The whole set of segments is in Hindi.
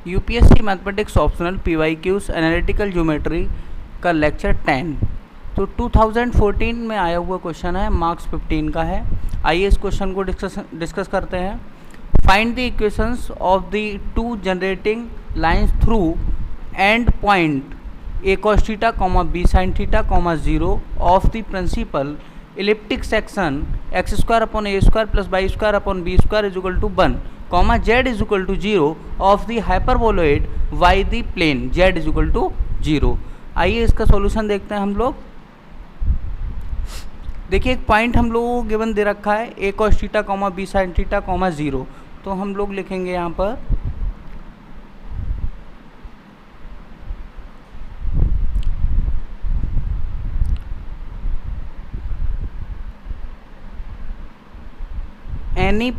UPSC mathematics optional PYQs analytical geometry का लेक्चर 10। तो 2014 में आया हुआ क्वेश्चन है, मार्क्स 15 का है। आइए इस क्वेश्चन को डिस्कस करते हैं। Find the equations of the two generating lines through and point a cos theta, b sin theta, 0 of the principal elliptic section x square upon a square plus y square upon b square is equal to 1, z is equal to 0 of the hyperboloid y the plane z is equal to 0। आइए इसका सॉल्यूशन देखते हैं हम लोग। देखिए एक पॉइंट हम लोगों को गिवन दे रखा है a cos theta, b sin theta, 0। तो हम लोग लिखेंगे यहाँ पर any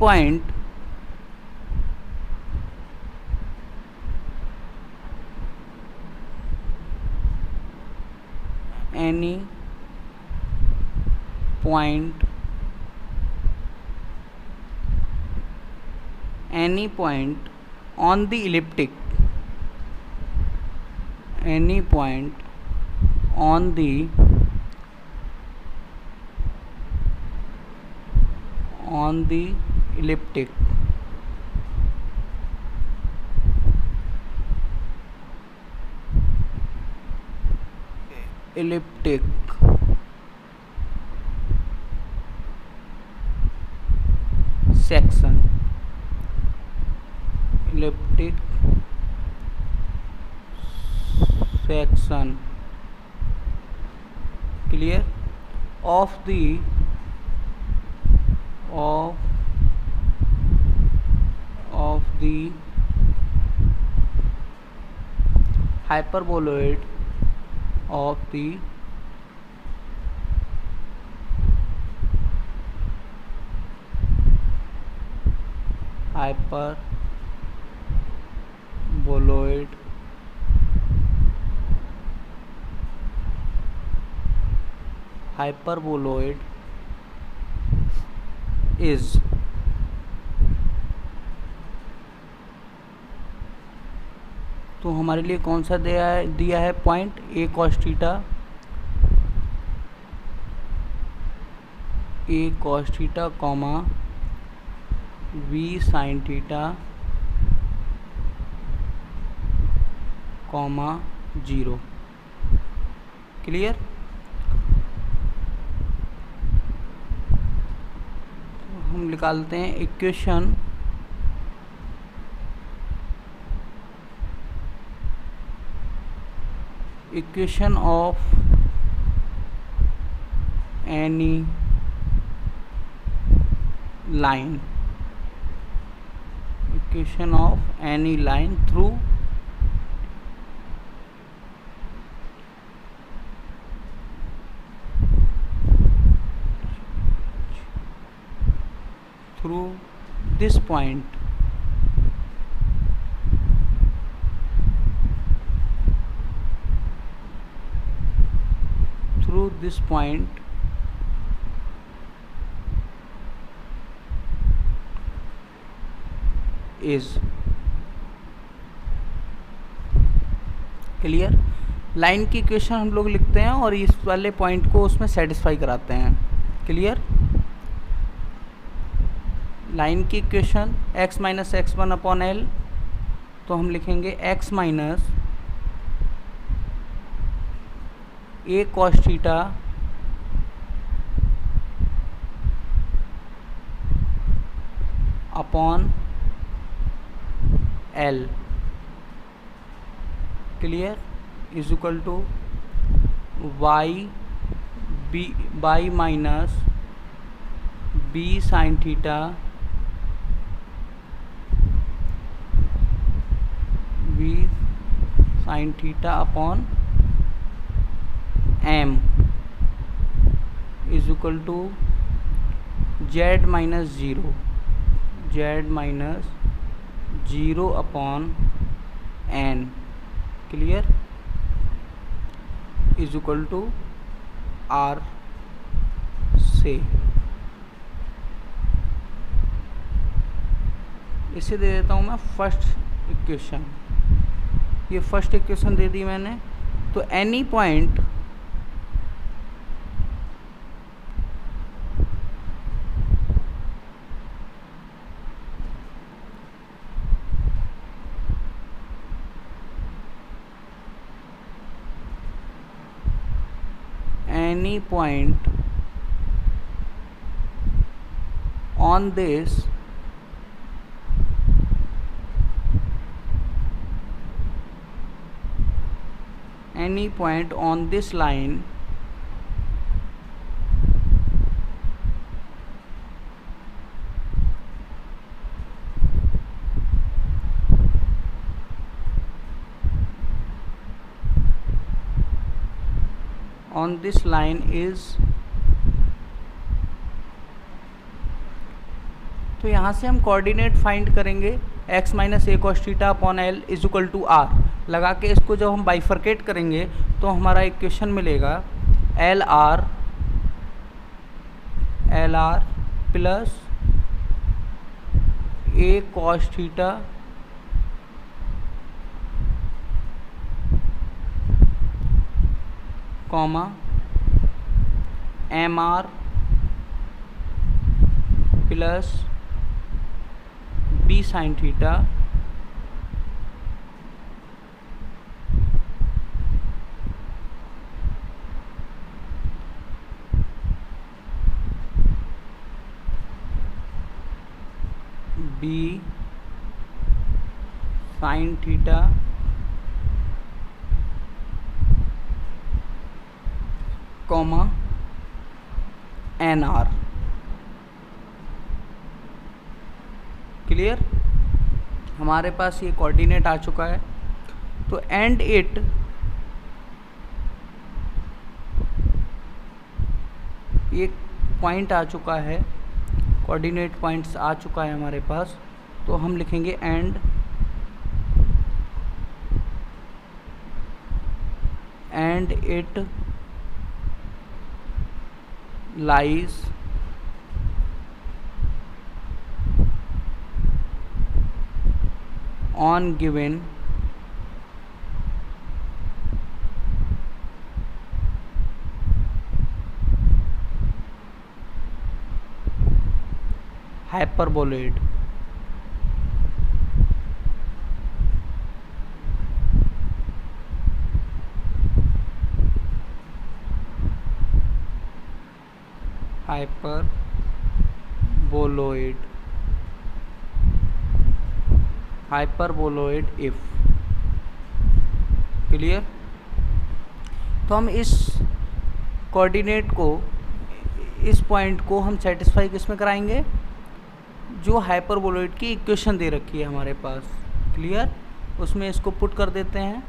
point on the elliptic, any point on the elliptic section, clear, of the hyperboloid of the hyperboloid is तो हमारे लिए कौन सा दिया है point a cos theta, b sin theta, 0। Clear. तो हम निकालते हैं equation of any line, through this point, is clear. Line की इक्वेशन हम लोग लिखते हैं और इस वाले पॉइंट को उसमें सेटिस्फाई कराते हैं। क्लियर। लाइन की equation x minus x1 upon l, तो हम लिखेंगे x minus a cos theta upon l, clear, is equal to y minus b sin theta upon m is equal to z minus 0 upon n, clear, is equal to r से। इसे दे देता हूँ मैं फर्स्ट इक्वेशन। ये फर्स्ट इक्वेशन दे दी मैंने। तो any point on this any point on this line is, तो यहाँ से हम कोऑर्डिनेट फाइंड करेंगे x minus A cos theta upon L is equal to R लगा के। इसको जब हम बाइफरकेट करेंगे तो हमारा इक्वेशन मिलेगा L R plus A cos theta comma M R plus B sine theta B sine theta comma N R. Clear? हमारे पास ये कोऑर्डिनेट आ चुका है। तो एंड इट एक पॉइंट आ चुका है, कोऑर्डिनेट पॉइंट्स आ चुका है हमारे पास। तो हम लिखेंगे and it lies on given hyperboloid hyperboloid if। Clear? तो हम इस कोऑर्डिनेट को, इस पॉइंट को हम सेटिस्फाई किस में कराएंगे? जो हाइपरबोलॉइड की इक्वेशन दे रखी है हमारे पास। क्लियर? उसमें इसको पुट कर देते हैं।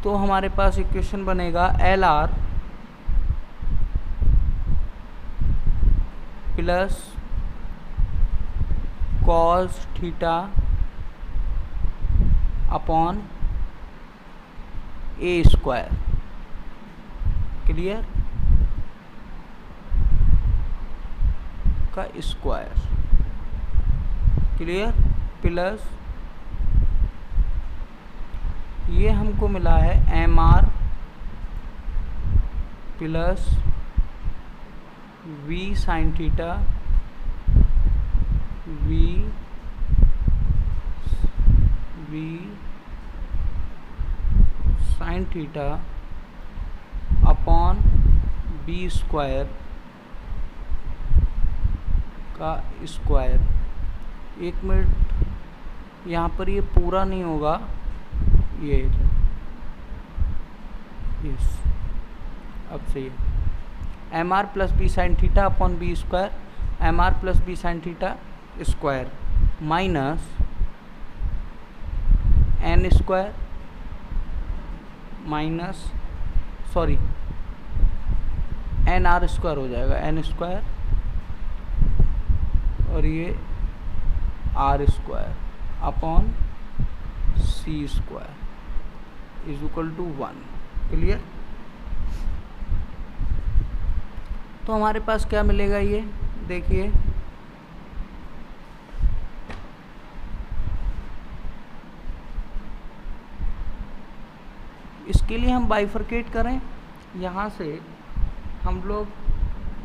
तो हमारे पास इक्वेशन बनेगा L R plus cos theta upon A square. Clear? का स्क्वायर। क्लियर? प्लस ये हमको मिला है M R plus V sine theta V sine theta upon B square का स्क्वायर। एक मिनट, यहाँ पर ये पूरा नहीं होगा, ये यस अब सही है। M R plus B sine theta upon B square, M R plus B sine theta square minus N square minus sorry N R square हो जाएगा, एन स्क्वायर और ये R square upon C square is equal to 1। Clear? तो हमारे पास क्या मिलेगा, ये देखिए इसके लिए हम बाइफरकेट करें, यहाँ से हम लोग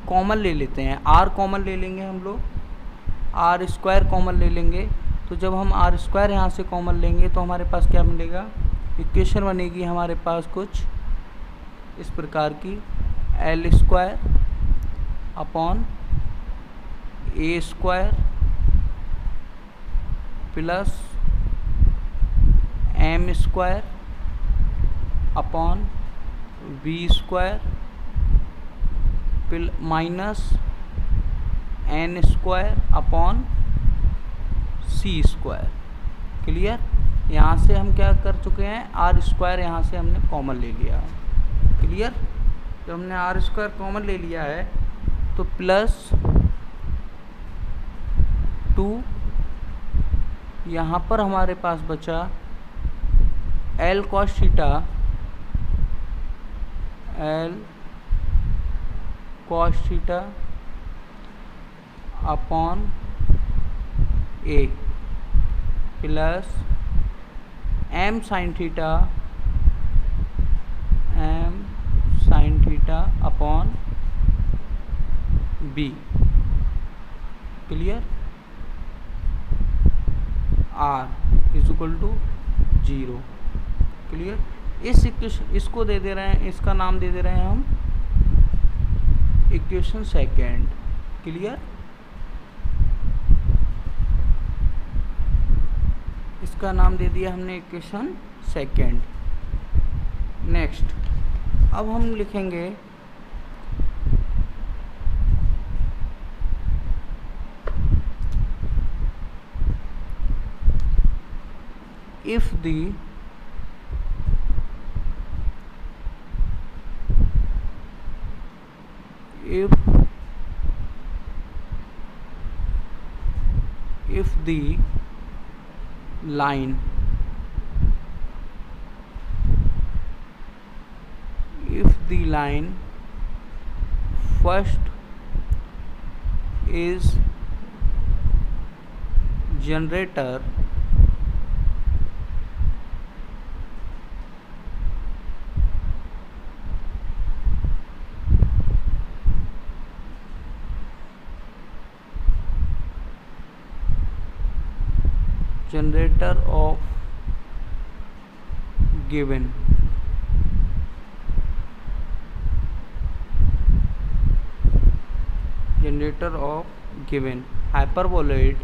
कॉमन ले लेते हैं, आर कॉमन ले लेंगे, हम लोग आर स्क्वायर कॉमन ले लेंगे। तो जब हम आर स्क्वायर यहाँ से कॉमन लेंगे तो हमारे पास क्या मिलेगा, इक्वेशन बनेगी हमारे पास कुछ इस प्रकार की, L square upon A square plus M square upon B square minus N square upon C square. Clear. यहाँ से हम क्या कर चुके हैं, आर स्क्वायर यहाँ से हमने कॉमन ले लिया। क्लियर। जब हमने आर स्क्वायर कॉमन ले लिया है तो प्लस 2 यहाँ पर हमारे पास बचा L cos theta, L cos theta upon A plus M sine theta, M sine theta upon B. Clear. R is equal to 0। Clear. इसको दे दे रहे हैं, इसका नाम दे दे रहे हैं हम इक्वेशन सेकेंड। क्लियर। इसका नाम दे दिया हमने इक्वेशन सेकेंड। नेक्स्ट अब हम लिखेंगे if the line first is generator of given hyperboloid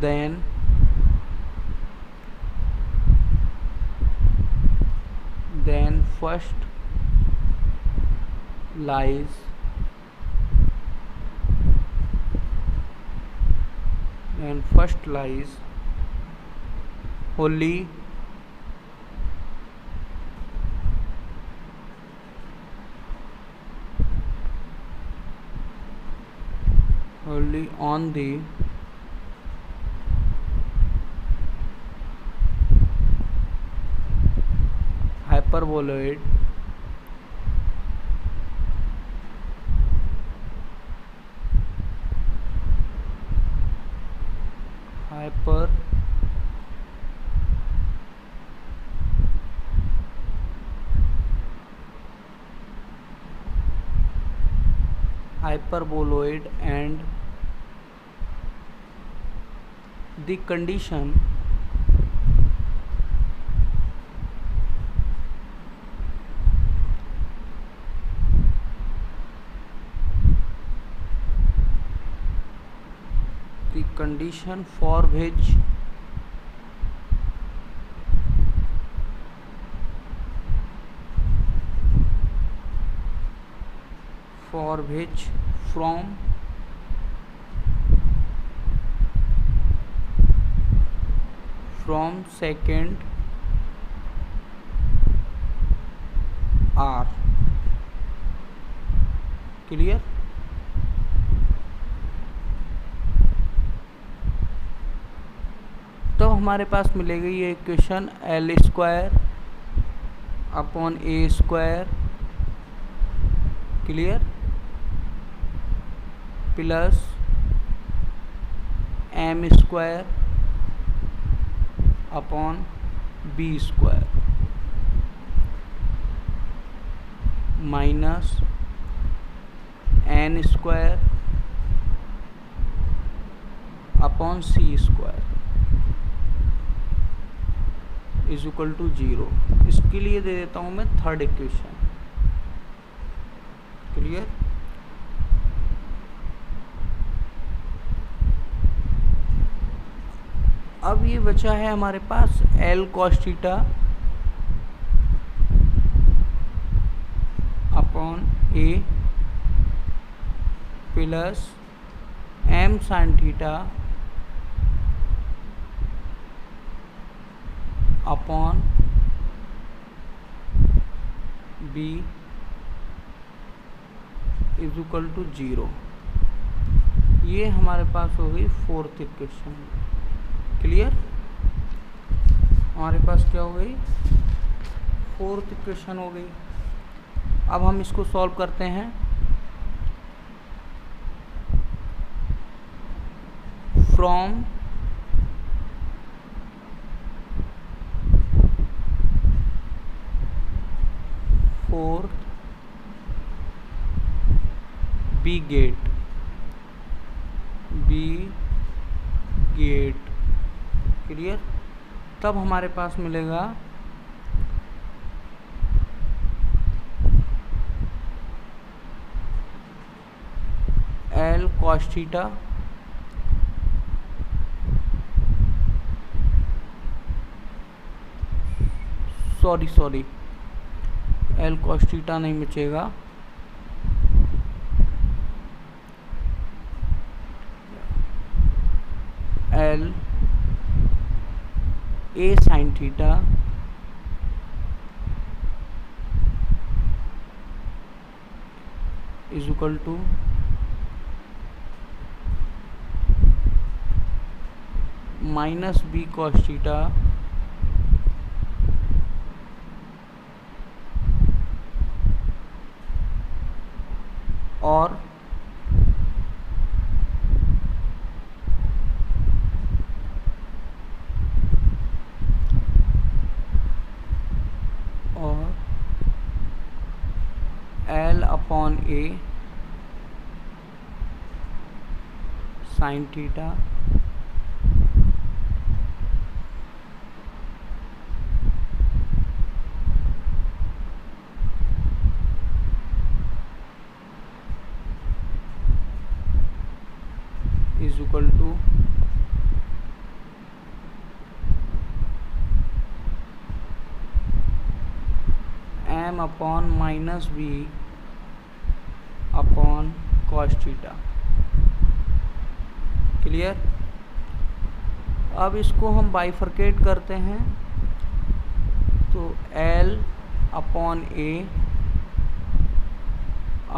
then first lies wholly on the hyperboloid and the condition for which from second R। Clear. तो हमारे पास मिलेगी ये equation L square upon A square, clear, plus M square upon B square minus N square upon C square is equal to 0। इसके लिए दे देता हूँ मैं थर्ड इक्वेशन, क्लियर। अब ये बचा है हमारे पास L cos theta upon A plus M sine theta upon B is equal to 0। ये हमारे पास हो गई फोर्थ इक्वेशन, क्लियर। हमारे पास क्या हो गई, फोर्थ इक्वेशन हो गई। अब हम इसको सॉल्व करते हैं। From fourth B get clear. तब हमारे पास मिलेगा L cos theta sorry L cos theta नहीं बचेगा, L A sine theta is equal to minus B cos theta और L upon A sine theta is equal to M upon minus B upon cos theta, clear. अब इसको हम बाइफरकेट करते हैं तो L upon A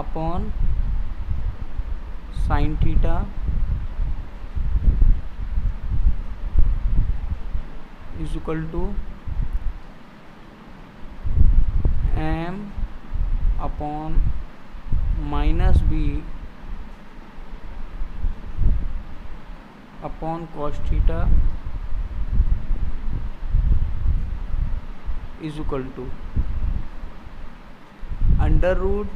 upon sine theta is equal to M upon minus B upon cos theta is equal to under root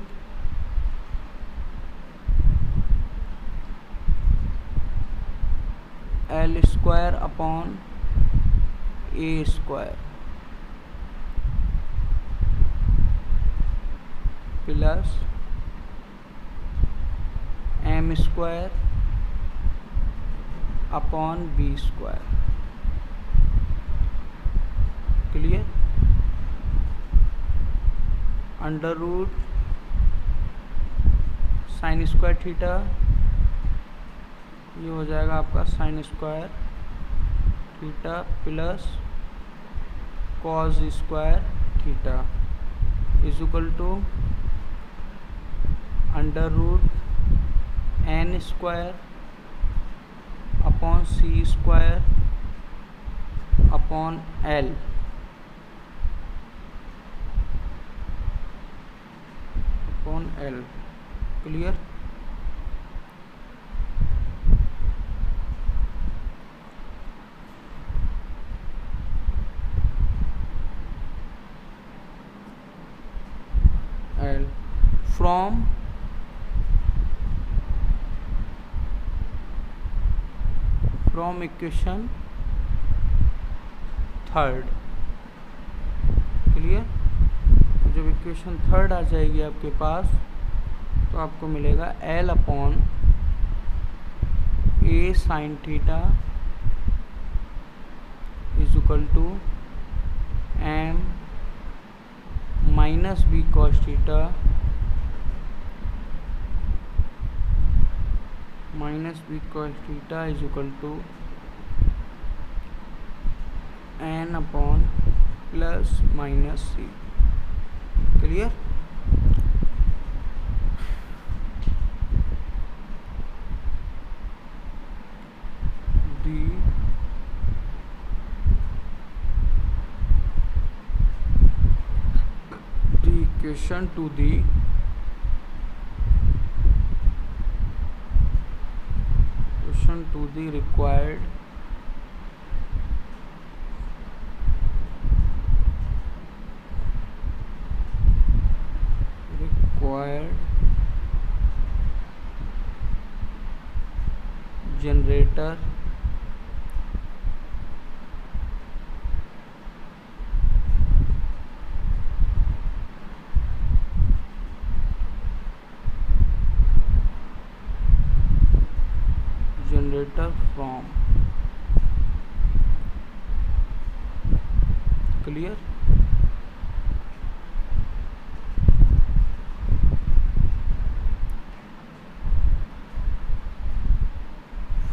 L square upon A square plus M square upon B square, clear. Under root sine square theta, ये हो जाएगा आपका sine square theta plus cos square theta is equal to under root N square upon C square upon L upon L. Clear? L from equation third. Clear? जब इक्वेशन थर्ड आ जाएगी आपके पास तो आपको मिलेगा L upon A sine theta is equal to M minus B cos theta is equal to N upon plus minus C. Clear? the equation to the required generator from। Clear?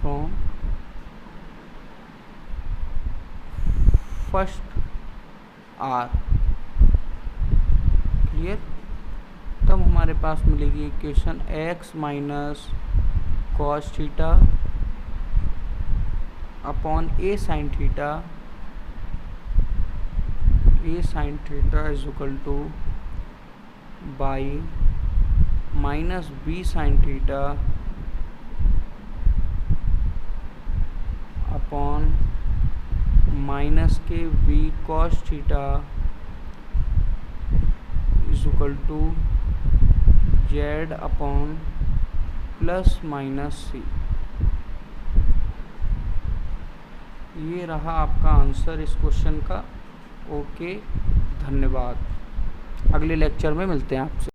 From first R. Clear? तब हमारे पास मिलेगी equation X minus cos theta upon A sine theta is equal to Y minus B sine theta upon minus K B cos theta is equal to Z upon plus minus C. ये रहा आपका आंसर इस क्वेश्चन का। ओके, धन्यवाद। अगले लेक्चर में मिलते हैं आपसे।